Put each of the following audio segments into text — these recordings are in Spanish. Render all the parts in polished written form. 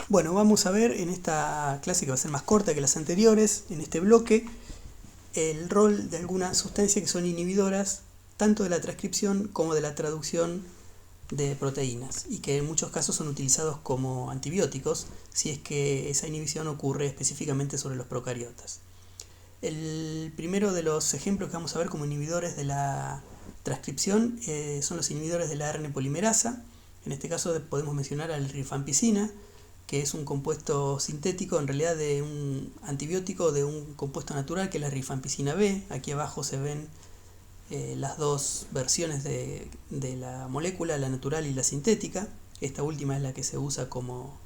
Bueno, vamos a ver en esta clase, que va a ser más corta que las anteriores, en este bloque, el rol de algunas sustancias que son inhibidoras tanto de la transcripción como de la traducción de proteínas y que en muchos casos son utilizados como antibióticos si es que esa inhibición ocurre específicamente sobre los procariotas. El primero de los ejemplos que vamos a ver como inhibidores de la transcripción son los inhibidores de la ARN polimerasa. En este caso podemos mencionar al rifampicina, que es un compuesto sintético en realidad de un antibiótico de un compuesto natural que es la rifampicina B. Aquí abajo se ven las dos versiones de la molécula, la natural y la sintética. Esta última es la que se usa como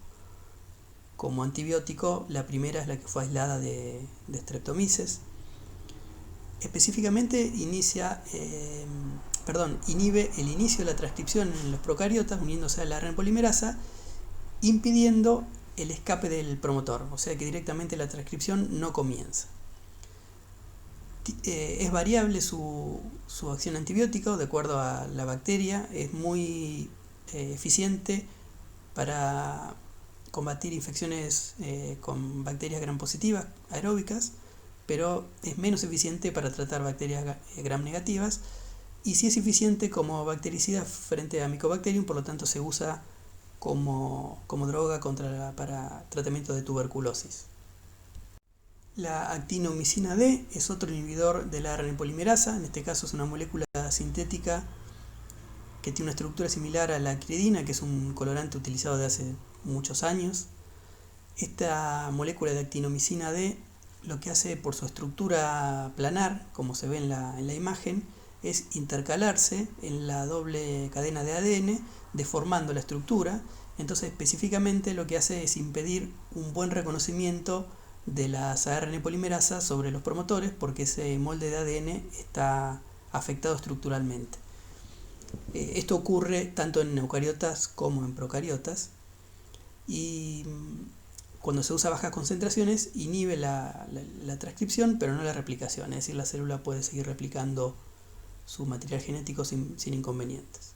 antibiótico, la primera es la que fue aislada de Streptomyces. Específicamente inhibe el inicio de la transcripción en los procariotas uniéndose a la ARN polimerasa, impidiendo el escape del promotor, o sea que directamente la transcripción no comienza. Es variable su acción antibiótica de acuerdo a la bacteria, es muy eficiente para combatir infecciones con bacterias gram positivas aeróbicas, pero es menos eficiente para tratar bacterias gram negativas, y sí es eficiente como bactericida frente a Mycobacterium, por lo tanto se usa como droga para tratamiento de tuberculosis. La actinomicina D es otro inhibidor de la ARN polimerasa, en este caso es una molécula sintética que tiene una estructura similar a la acridina, que es un colorante utilizado desde hace muchos años. Esta molécula de actinomicina D lo que hace por su estructura planar, como se ve en la imagen, es intercalarse en la doble cadena de ADN, deformando la estructura. Entonces específicamente lo que hace es impedir un buen reconocimiento de las ARN polimerasa sobre los promotores, porque ese molde de ADN está afectado estructuralmente. Esto ocurre tanto en eucariotas como en procariotas, y cuando se usa a bajas concentraciones inhibe la transcripción pero no la replicación, es decir, la célula puede seguir replicando su material genético sin inconvenientes.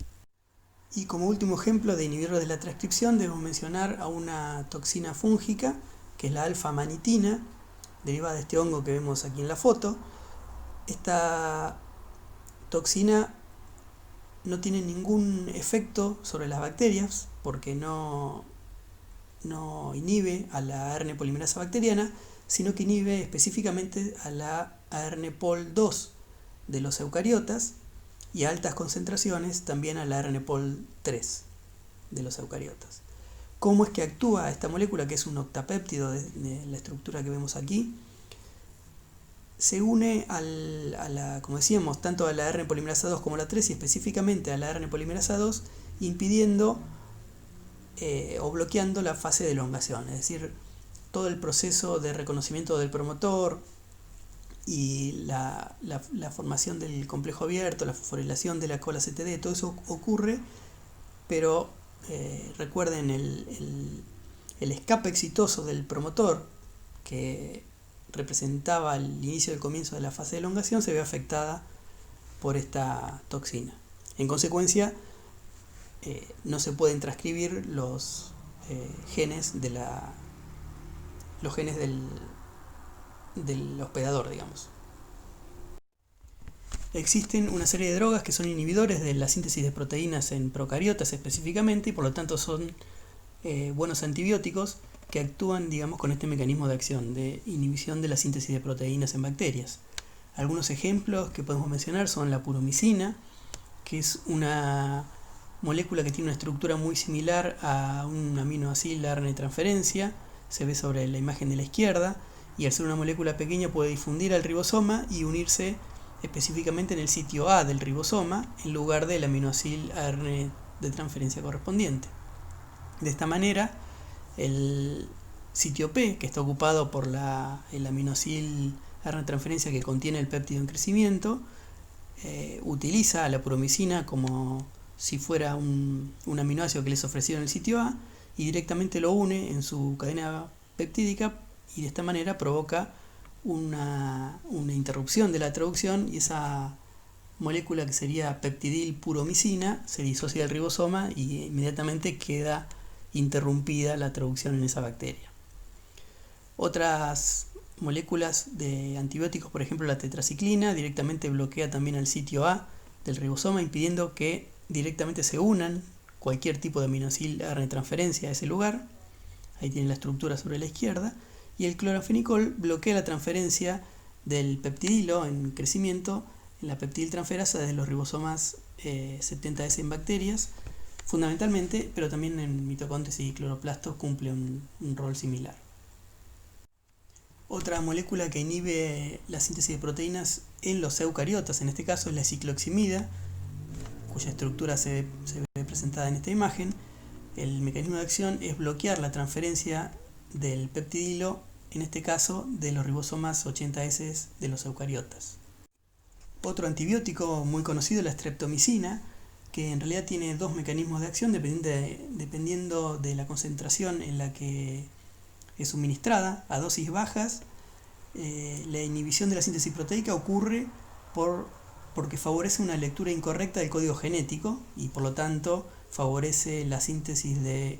Y como último ejemplo de inhibidor de la transcripción debemos mencionar a una toxina fúngica que es la alfa-manitina, derivada de este hongo que vemos aquí en la foto. Esta toxina no tiene ningún efecto sobre las bacterias porque no inhibe a la ARN polimerasa bacteriana, sino que inhibe específicamente a la ARN Pol 2 de los eucariotas y a altas concentraciones también a la ARN Pol 3 de los eucariotas. ¿Cómo es que actúa esta molécula, que es un octapéptido de la estructura que vemos aquí? Se une como decíamos, tanto a la ARN polimerasa 2 como a la 3 y específicamente a la ARN polimerasa 2, impidiendo o bloqueando la fase de elongación, es decir, todo el proceso de reconocimiento del promotor y la formación del complejo abierto, la fosforilación de la cola CTD, todo eso ocurre, pero recuerden el escape exitoso del promotor, que representaba el inicio del comienzo de la fase de elongación, se ve afectada por esta toxina. En consecuencia, no se pueden transcribir los genes del hospedador, digamos. Existen una serie de drogas que son inhibidores de la síntesis de proteínas en procariotas específicamente y por lo tanto son buenos antibióticos que actúan, digamos, con este mecanismo de acción de inhibición de la síntesis de proteínas en bacterias. Algunos ejemplos que podemos mencionar son la puromicina, que es una molécula que tiene una estructura muy similar a un aminoácido ARN transferencia, se ve sobre la imagen de la izquierda, y al ser una molécula pequeña puede difundir al ribosoma y unirse específicamente en el sitio A del ribosoma en lugar del aminoácido ARN de transferencia correspondiente. De esta manera, el sitio P, que está ocupado por el aminoácido ARN transferencia que contiene el péptido en crecimiento, utiliza a la puromicina como si fuera un aminoácido que les ofreció en el sitio A y directamente lo une en su cadena peptídica, y de esta manera provoca una interrupción de la traducción, y esa molécula que sería peptidilpuromicina se disocia del ribosoma y inmediatamente queda interrumpida la traducción en esa bacteria. Otras moléculas de antibióticos, por ejemplo la tetraciclina, directamente bloquea también el sitio A del ribosoma, impidiendo que directamente se unan cualquier tipo de aminoácido ARN transferencia a ese lugar. Ahí tienen la estructura sobre la izquierda. Y el cloranfenicol bloquea la transferencia del peptidilo en crecimiento en la peptidiltransferasa desde los ribosomas 70S en bacterias, fundamentalmente, pero también en mitocondrias y cloroplastos cumple un rol similar. Otra molécula que inhibe la síntesis de proteínas en los eucariotas, en este caso, es la cicloximida, cuya estructura se ve presentada en esta imagen. El mecanismo de acción es bloquear la transferencia del peptidilo, en este caso de los ribosomas 80S de los eucariotas. Otro antibiótico muy conocido es la streptomicina, que en realidad tiene dos mecanismos de acción dependiendo de la concentración en la que es suministrada. A dosis bajas, la inhibición de la síntesis proteica ocurre porque favorece una lectura incorrecta del código genético y por lo tanto favorece la síntesis de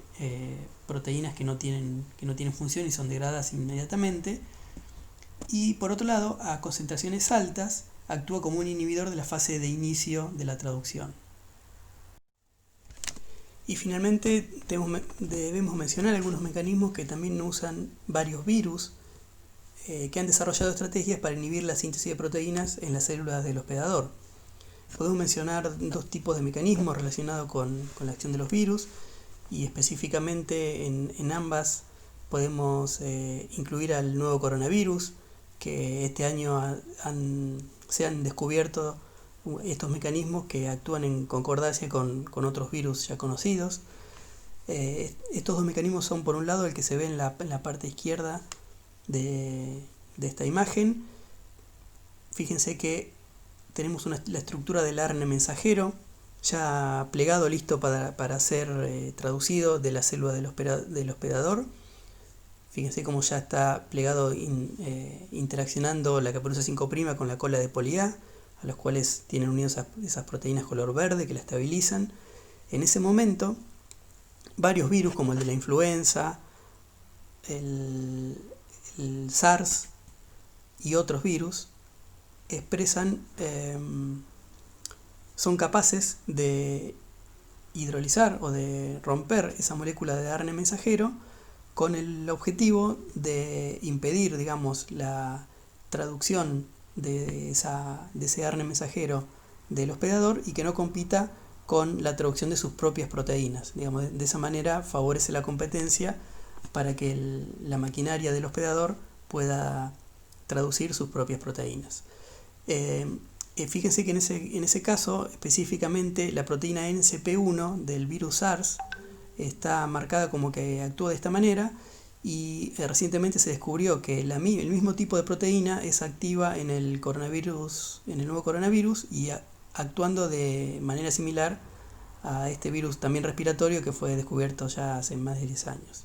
proteínas que no tienen función y son degradadas inmediatamente. Y por otro lado, a concentraciones altas actúa como un inhibidor de la fase de inicio de la traducción. Y finalmente debemos mencionar algunos mecanismos que también usan varios virus que han desarrollado estrategias para inhibir la síntesis de proteínas en las células del hospedador. Podemos mencionar dos tipos de mecanismos relacionados con la acción de los virus, y específicamente en ambas podemos incluir al nuevo coronavirus, que este año se han descubierto estos mecanismos que actúan en concordancia con otros virus ya conocidos. Estos dos mecanismos son, por un lado, el que se ve en la parte izquierda de esta imagen. Fíjense que tenemos la estructura del ARN mensajero ya plegado, listo para ser traducido de la célula del hospedador. Fíjense cómo ya está plegado interaccionando la caperuza 5' con la cola de poli A, a los cuales tienen unidos esas proteínas color verde que la estabilizan. En ese momento, varios virus como el de la influenza, el SARS y otros virus son capaces de hidrolizar o de romper esa molécula de ARN mensajero con el objetivo de impedir, digamos, la traducción de ese ARN mensajero del hospedador y que no compita con la traducción de sus propias proteínas. Digamos, de esa manera favorece la competencia para que la maquinaria del hospedador pueda traducir sus propias proteínas. Fíjense que en ese caso, específicamente, la proteína NCP1 del virus SARS está marcada como que actúa de esta manera, y recientemente se descubrió que el mismo tipo de proteína es activa en el nuevo coronavirus, y actuando de manera similar a este virus también respiratorio que fue descubierto ya hace más de 10 años.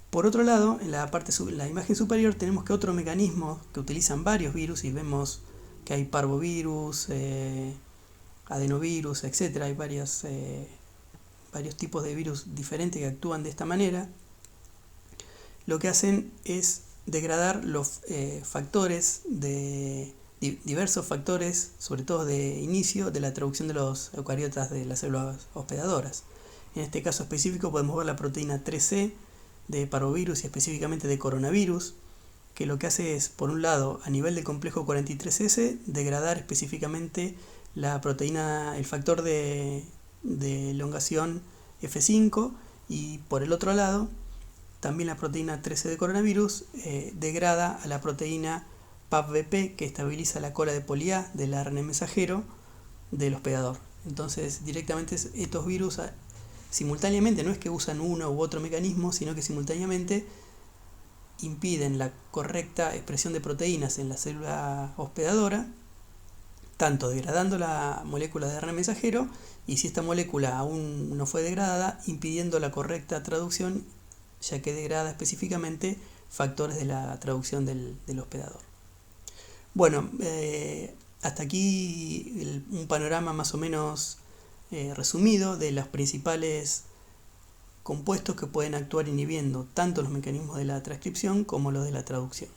Por otro lado, en la imagen superior tenemos que otro mecanismo que utilizan varios virus, y vemos que hay parvovirus, adenovirus, etc. Hay varios tipos de virus diferentes que actúan de esta manera. Lo que hacen es degradar los diversos factores, sobre todo de inicio de la traducción de los eucariotas de las células hospedadoras. En este caso específico podemos ver la proteína 3C de parvovirus y específicamente de coronavirus, que lo que hace es, por un lado, a nivel del complejo 43S, degradar específicamente la proteína, el factor de elongación F5, y por el otro lado, también la proteína 13 de coronavirus degrada a la proteína PAPVP, que estabiliza la cola de poli A del ARN mensajero del hospedador. Entonces, directamente estos virus simultáneamente, no es que usan uno u otro mecanismo, sino que simultáneamente impiden la correcta expresión de proteínas en la célula hospedadora, tanto degradando la molécula de ARN mensajero, y si esta molécula aún no fue degradada, impidiendo la correcta traducción, ya que degrada específicamente factores de la traducción del hospedador. Bueno, hasta aquí un panorama más o menos resumido de los principales compuestos que pueden actuar inhibiendo tanto los mecanismos de la transcripción como los de la traducción.